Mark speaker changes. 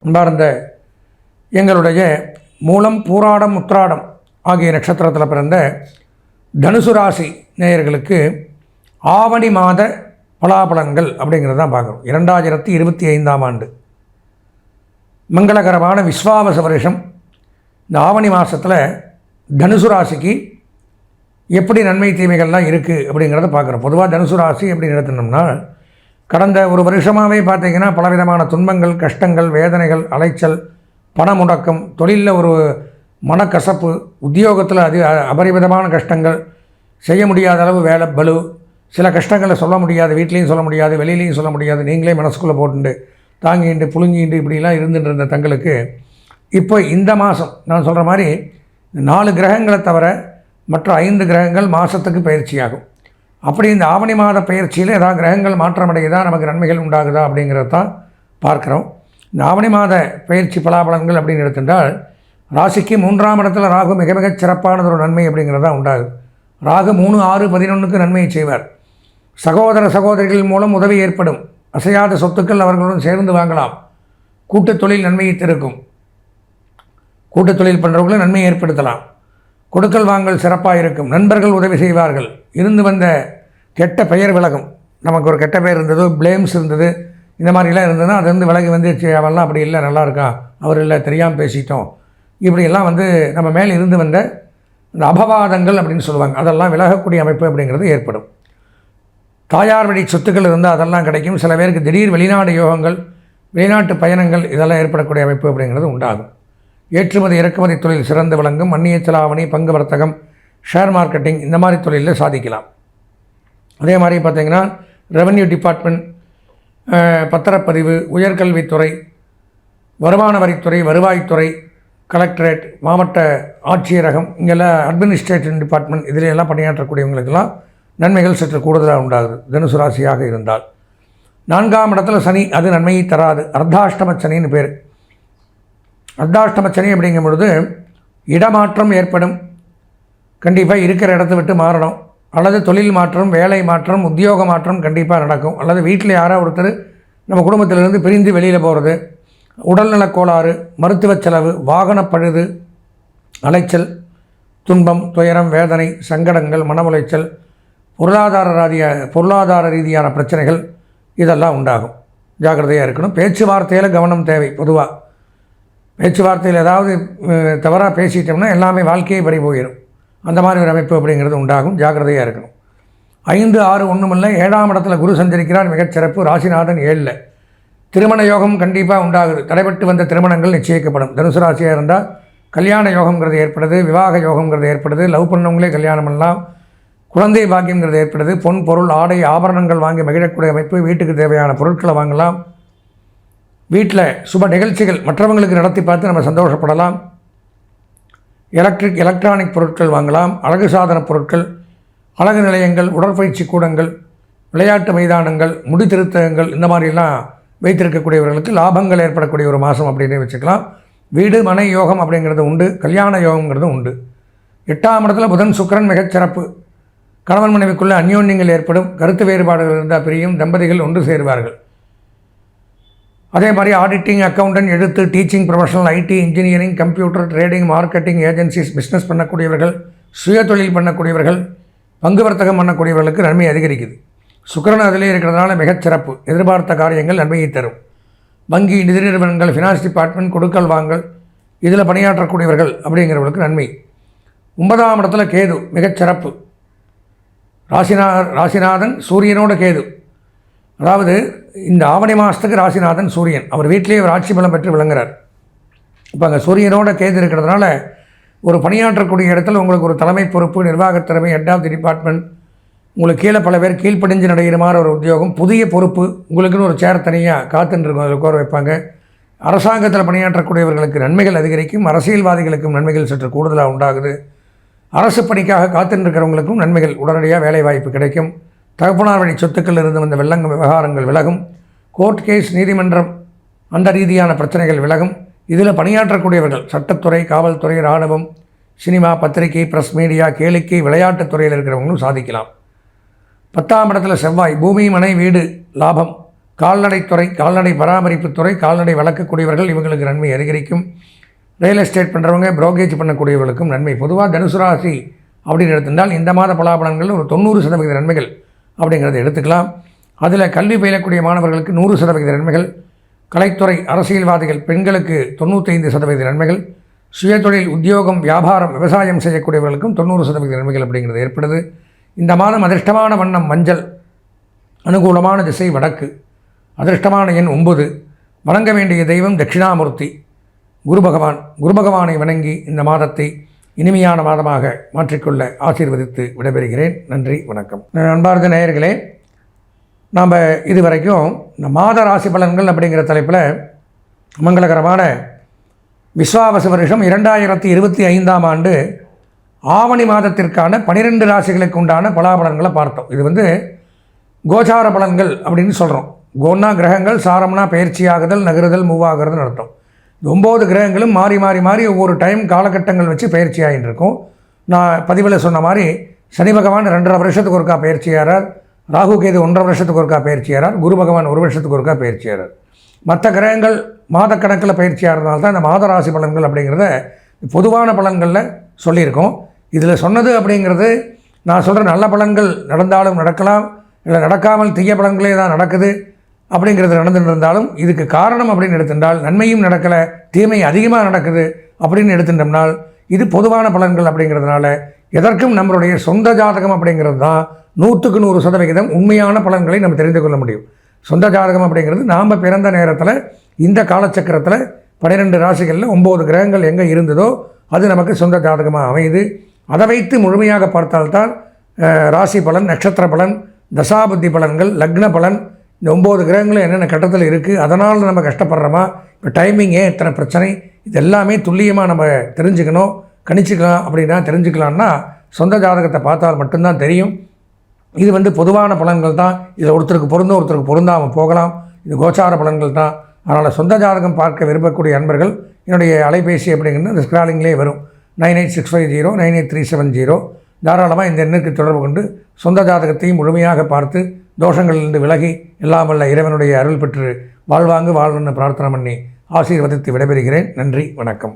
Speaker 1: அன்பார்ந்த எங்களுடைய மூலம், பூராடம், உத்திராடம் ஆகிய நட்சத்திரத்தில் பிறந்த தனுசு ராசி நேயர்களுக்கு ஆவணி மாத பலாபலன்கள் அப்படிங்கிறது தான் பார்க்குறோம். 2025ஆம் ஆண்டு மங்களகரமான விஸ்வாவச வருஷம். இந்த ஆவணி மாதத்தில் தனுசு ராசிக்கு எப்படி நன்மை தீமைகள்லாம் இருக்குது அப்படிங்கிறத பார்க்குறோம். பொதுவாக தனுசு ராசி அப்படின்னு எடுத்துனோம்னா, கடந்த ஒரு வருஷமாகவே பார்த்திங்கன்னா பலவிதமான துன்பங்கள், கஷ்டங்கள், வேதனைகள், அலைச்சல், பண முடக்கம், தொழிலில் ஒரு மனக்கசப்பு, உத்தியோகத்தில் அபரிமிதமான கஷ்டங்கள், செய்ய முடியாத அளவு வேலை பலு, சில கஷ்டங்களை சொல்ல முடியாது, வீட்லேயும் சொல்ல முடியாது, வெளியிலையும் சொல்ல முடியாது, நீங்களே மனசுக்குள்ளே போட்டுண்டு தாங்கிண்டு புழுங்கிண்டு இப்படிலாம் இருந்துட்டு இருந்த தங்களுக்கு இப்போ இந்த மாதம் நான் சொல்கிற மாதிரி 4 கிரகங்களை தவிர மற்ற 5 கிரகங்கள் மாதத்துக்கு பயிற்சியாகும். அப்படி இந்த ஆவணி மாத பயிற்சியில் ஏதாவது கிரகங்கள் மாற்றமடையுதா, நமக்கு நன்மைகள் உண்டாகுதா அப்படிங்கிறத தான் பார்க்குறோம். இந்த ஆவணி மாத பயிற்சி பலாபலன்கள் அப்படின்னு எடுத்துட்டால், ராசிக்கு 3ஆம் இடத்துல ராகு மிக மிகச் சிறப்பானது ஒரு நன்மை அப்படிங்கிறதான் உண்டாகுது. ராகு 3, 6, 11க்கு நன்மையை செய்வார். சகோதர சகோதரிகள் மூலம் உதவி ஏற்படும். அசையாத சொத்துக்கள் அவர்களுடன் சேர்ந்து வாங்கலாம். கூட்டுத் தொழில் நன்மையை திறக்கும். கூட்டுத் தொழில் பண்ணுறவங்களும் நன்மையை ஏற்படுத்தலாம். கொடுக்கல் வாங்கல் சிறப்பாக இருக்கும். நண்பர்கள் உதவி செய்வார்கள். இருந்து வந்த கெட்ட பெயர் விலகும். நமக்கு ஒரு கெட்ட பெயர் இருந்தது, பிளேம்ஸ் இருந்தது, இந்த மாதிரிலாம் இருந்ததுன்னா அது வந்து விலகி வந்து அவெல்லாம் அப்படி இல்லை, நல்லா இருக்கான், அவர் இல்லை, தெரியாமல் பேசிட்டோம், இப்படியெல்லாம் வந்து நம்ம மேலே இருந்து வந்த இந்த அபவாதங்கள் அப்படின்னு சொல்லுவாங்க, அதெல்லாம் விலகக்கூடிய அமைப்பு அப்படிங்கிறது ஏற்படும். தாயார் வழி சொத்துக்கள் இருந்தால் அதெல்லாம் கிடைக்கும். சில பேருக்கு திடீர் வெளிநாடு யோகங்கள், வெளிநாட்டு பயணங்கள் இதெல்லாம் ஏற்படக்கூடிய அமைப்பு அப்படிங்கிறது உண்டாகும். ஏற்றுமதி இறக்குமதி தொழில் சிறந்து விளங்கும். அந்நிய செலாவணி, பங்கு வர்த்தகம், ஷேர் மார்க்கெட்டிங் இந்த மாதிரி தொழிலில் சாதிக்கலாம். அதே மாதிரி பார்த்திங்கன்னா ரெவென்யூ டிபார்ட்மெண்ட், பத்திரப்பதிவு, உயர்கல்வித்துறை, வருமான வரித்துறை, வருவாய்த்துறை, கலெக்டரேட், மாவட்ட ஆட்சியரகம், இங்கெல்லாம் அட்மினிஸ்ட்ரேட்டிவ் டிபார்ட்மெண்ட் இதில் எல்லாம் பணியாற்றக்கூடியவங்களுக்கெல்லாம் நன்மைகள் சற்று கூடுதலாக உண்டாகுது தனுசு ராசியாக இருந்தால். 4ஆம் இடத்துல சனி, அது நன்மையை தராது. அர்த்தாஷ்டம சனின்னு பேர். அர்த்தாஷ்டம சனி அப்படிங்கும் பொழுது இடமாற்றம் ஏற்படும். கண்டிப்பாக இருக்கிற இடத்த விட்டு மாறணும், அல்லது தொழில் மாற்றம், வேலை மாற்றம், உத்தியோக மாற்றம் கண்டிப்பாக நடக்கும். அல்லது வீட்டில் யாராவது ஒருத்தர் நம்ம குடும்பத்திலிருந்து பிரிந்து வெளியில் போகிறது, உடல்நலக் கோளாறு, மருத்துவ செலவு, வாகன பழுது, அலைச்சல், துன்பம், துயரம், வேதனை, சங்கடங்கள், மன உளைச்சல், பொருளாதார ரீதியான பிரச்சனைகள் இதெல்லாம் உண்டாகும். ஜாக்கிரதையாக இருக்கணும். பேச்சுவார்த்தையில் கவனம் தேவை. பொதுவாக பேச்சுவார்த்தையில் ஏதாவது தவறாக பேசிட்டோம்னா எல்லாமே வாழ்க்கையை பறி போயிடும். அந்த மாதிரி ஒரு அமைப்பு அப்படிங்கிறது உண்டாகும். ஜாக்கிரதையாக இருக்கணும். 5, 6 ஒன்றுமில்லை, 7ஆம் இடத்துல குரு சஞ்சரிக்கிறார். மிகச்சிறப்பு. ராசிநாதன் 7ல். திருமண யோகம் கண்டிப்பாக உண்டாகுது. தடைபட்டு வந்த திருமணங்கள் நிச்சயிக்கப்படும். தனுசு ராசியாக இருந்தால் கல்யாண யோகங்கிறது ஏற்படுது, விவாக யோகங்கிறது ஏற்படுது. லவ் பண்ணவங்களே கல்யாணம் பண்ணலாம். குழந்தை பாக்கியங்கிறது ஏற்படுது. பொன், பொருள், ஆடை, ஆபரணங்கள் வாங்கி மகிழக்கூடிய அமைப்பு. வீட்டுக்கு தேவையான பொருட்களை வாங்கலாம். வீட்டில் சுப நிகழ்ச்சிகள் மற்றவங்களுக்கு நடத்தி பார்த்து நம்ம சந்தோஷப்படலாம். எலக்ட்ரானிக் பொருட்கள் வாங்கலாம். அழகு சாதன பொருட்கள், அழகு நிலையங்கள், உடற்பயிற்சி கூடங்கள், விளையாட்டு மைதானங்கள், முடி திருத்தங்கள் இந்த மாதிரிலாம் வைத்திருக்கக்கூடியவர்களுக்கு லாபங்கள் ஏற்படக்கூடிய ஒரு மாதம் அப்படின்னு வச்சுக்கலாம். வீடு மனை யோகம் அப்படிங்கிறது உண்டு. கல்யாண யோகங்கிறது உண்டு. 8ஆம் இடத்துல புதன் சுக்கிரன் மிகச்சிறப்பு. கணவன் மனைவிக்குள்ள அந்யோன்யங்கள் ஏற்படும். கருத்து வேறுபாடுகள் இருந்தால் பிரியும். தம்பதிகள் ஒன்று சேருவார்கள். அதே மாதிரி ஆடிட்டிங், அக்கௌண்டன்ட், எழுத்து, teaching professional, IT, engineering, computer, trading, marketing agencies, business பண்ணக்கூடியவர்கள், சுய தொழில் பண்ணக்கூடியவர்கள், பங்கு வர்த்தகம் பண்ணக்கூடியவர்களுக்கு நன்மை அதிகரிக்குது. சுக்கிரன் அதிலே இருக்கிறதுனால மிகச்சிறப்பு. எதிர்பார்த்த காரியங்கள் நன்மையை தரும். வங்கி, நிதி நிறுவனங்கள், ஃபினான்ஸ் டிபார்ட்மெண்ட், கொடுக்கல் வாங்கல் இதில் பணியாற்றக்கூடியவர்கள் அப்படிங்கிறவர்களுக்கு நன்மை. 9ஆம் இடத்துல கேது மிகச்சிறப்பு. ராசிநாதன் சூரியனோட கேது. அதாவது இந்த ஆவணி மாதத்துக்கு ராசிநாதன் சூரியன், அவர் வீட்டிலேயே ஒரு ஆட்சி பலம் பெற்று விளங்குறார். இப்போ அங்கே சூரியனோட கேது இருக்கிறதுனால ஒரு பணியாற்றக்கூடிய இடத்துல உங்களுக்கு ஒரு தலைமை பொறுப்பு, நிர்வாகத் திறமை, ஹெட் ஆஃப் தி டிபார்ட்மெண்ட், உங்களுக்கு கீழே பல பேர் கீழ்ப்படிஞ்சு நடைகிற மாதிரி ஒரு உத்தியோகம், புதிய பொறுப்பு, உங்களுக்குன்னு ஒரு சேர் தனியாக காத்துருக்கும், அதில் உட்கார வைப்பாங்க. அரசாங்கத்தில் பணியாற்றக்கூடியவர்களுக்கு நன்மைகள் அதிகரிக்கும். அரசியல்வாதிகளுக்கும் நன்மைகள் சற்று கூடுதலாக உண்டாகுது. அரசு பணிக்காக காத்துருக்கிறவங்களுக்கும் நன்மைகள், உடனடியாக வேலை வாய்ப்பு கிடைக்கும். தகப்பனார் வழி சொத்துக்கள் இருந்து வந்த விவகாரங்கள் விலகும். கோர்ட் கேஸ், நீதிமன்றம் அந்த ரீதியான பிரச்சனைகள் விலகும். இதில் பணியாற்றக்கூடியவர்கள் சட்டத்துறை, காவல்துறை, இராணுவம், சினிமா, பத்திரிகை, பிரஸ் மீடியா, கேளிக்கை, விளையாட்டுத் துறையில் இருக்கிறவங்களும் சாதிக்கலாம். 10ஆம் இடத்துல செவ்வாய். பூமி, மனை, வீடு லாபம். கால்நடைத்துறை, கால்நடை பராமரிப்புத்துறை, கால்நடை வளர்க்கக்கூடியவர்கள் இவங்களுக்கு நன்மை அதிகரிக்கும். ரியல் எஸ்டேட் பண்ணுறவங்க, புரோக்கேஜ் பண்ணக்கூடியவர்களுக்கும் நன்மை. பொதுவாக தனுசு ராசி அப்படின்னு எடுத்திருந்தால் இந்த மாத பலாபலன்கள் ஒரு 90% நன்மைகள் அப்படிங்கிறத எடுத்துக்கலாம். அதில் கல்வி பயிலக்கூடிய மாணவர்களுக்கு 100% நன்மைகள், கலைத்துறை, அரசியல்வாதிகள், பெண்களுக்கு 95% நன்மைகள், சுயதொழில், உத்தியோகம், வியாபாரம், விவசாயம் செய்யக்கூடியவர்களுக்கும் 90% நன்மைகள் அப்படிங்கிறது ஏற்படுது. இந்த மாதம் அதிர்ஷ்டமான வண்ணம் மஞ்சள், அனுகூலமான திசை வடக்கு, அதிர்ஷ்டமான எண் 9, வணங்க வேண்டிய தெய்வம் தட்சிணாமூர்த்தி, குரு பகவானை வணங்கி இந்த மாதத்தை இனிமையான மாதமாக மாற்றிக்கொள்ள ஆசீர்வதித்து விடைபெறுகிறேன். நன்றி, வணக்கம். அன்பார்ந்த நேயர்களே, நாம் இதுவரைக்கும் இந்த மாத ராசி பலன்கள் அப்படிங்கிற தலைப்பில் மங்களகரமான விஸ்வாவசு வருஷம் 2025ஆம் ஆண்டு ஆவணி மாதத்திற்கான 12 ராசிகளுக்கு உண்டான பலாபலன்களை பார்த்தோம். இது கோச்சார பலன்கள் அப்படின்னு சொல்கிறோம். கோன்னா கிரகங்கள், சாரம்னா பயிற்சியாகுதல், நகருதல், மூவாகிறதுன்னு அர்த்தம். 9 கிரகங்களும் மாறி மாறி மாறி ஒவ்வொரு டைம் காலகட்டங்கள் வச்சு பயிற்சி ஆகிட்டு இருக்கும். நான் பதிவில் சொன்ன மாதிரி சனி பகவான் 2.5 வருஷத்துக்கு ஒருக்கா பயிற்சியாகிறார், ராகு கேது 1.5 வருஷத்துக்கு ஒருக்கா பயிற்சியாகிறார், குரு பகவான் 1 வருஷத்துக்கு ஒருக்கா பயிற்சியாகிறார். மற்ற கிரகங்கள் மாதக்கணக்கில் பயிற்சியாகிறதுனால தான் இந்த மாத ராசி பலன்கள் அப்படிங்கிறத பொதுவான பலன்களில் சொல்லியிருக்கோம். இதில் சொன்னது அப்படிங்கிறது நான் சொல்கிற நல்ல பலன்கள் நடந்தாலும் நடக்கலாம், இல்லை நடக்காமல் தீய பலன்களே தான் நடக்குது அப்படிங்கிறது நடந்துட்டு இருந்தாலும் இதுக்கு காரணம் அப்படின்னு எடுத்துட்டால் நன்மையும் நடக்கலை, தீமை அதிகமாக நடக்குது அப்படின்னு எடுத்துட்டோம்னால் இது பொதுவான பலன்கள் அப்படிங்கிறதுனால எதற்கும் நம்மளுடைய சொந்த ஜாதகம் அப்படிங்கிறது தான் 100க்கு 100% உண்மையான பலன்களை நம்ம தெரிந்து கொள்ள முடியும். சொந்த ஜாதகம் அப்படிங்கிறது நாம் பிறந்த நேரத்தில் இந்த காலச்சக்கரத்தில் 12 ராசிகளில் 9 கிரகங்கள் எங்கே இருந்ததோ அது நமக்கு சொந்த ஜாதகமாக அமையுது. அதை வைத்து முழுமையாக பார்த்தால்தான் ராசி பலன், நட்சத்திர பலன், தசாபுத்தி பலன்கள், லக்ன பலன், இந்த 9 கிரகங்களும் என்னென்ன கட்டத்தில் இருக்குது, அதனால் நம்ம கஷ்டப்படுறோமா, இப்போ டைமிங் ஏன் இத்தனை பிரச்சனை, இது எல்லாமே துல்லியமாக நம்ம தெரிஞ்சுக்கணும், கணிச்சிக்கலாம். அப்படின்னா தெரிஞ்சுக்கலான்னா சொந்த ஜாதகத்தை பார்த்தால் மட்டும்தான் தெரியும். இது பொதுவான பலன்கள் தான். இதில் ஒருத்தருக்கு பொருந்தும், ஒருத்தருக்கு பொருந்தாமல் போகலாம். இது கோச்சார பலன்கள் தான். அதனால் சொந்த ஜாதகம் பார்க்க விரும்பக்கூடிய அன்பர்கள் என்னுடைய அலைபேசி அப்படிங்கிறது இந்த ஸ்க்ராலிங்லேயே வரும். 98650 98370. தாராளமாக இந்த எண்ணுக்கு தொடர்பு கொண்டு சொந்த ஜாதகத்தையும் முழுமையாக பார்த்து தோஷங்களிலிருந்து விலகி எல்லாம் வல்ல இறைவனுடைய அருள் பெற்று வாழ்வாங்கு வாழ்வுன்னு பிரார்த்தனை பண்ணி ஆசீர்வதித்து விடைபெறுகிறேன். நன்றி, வணக்கம்.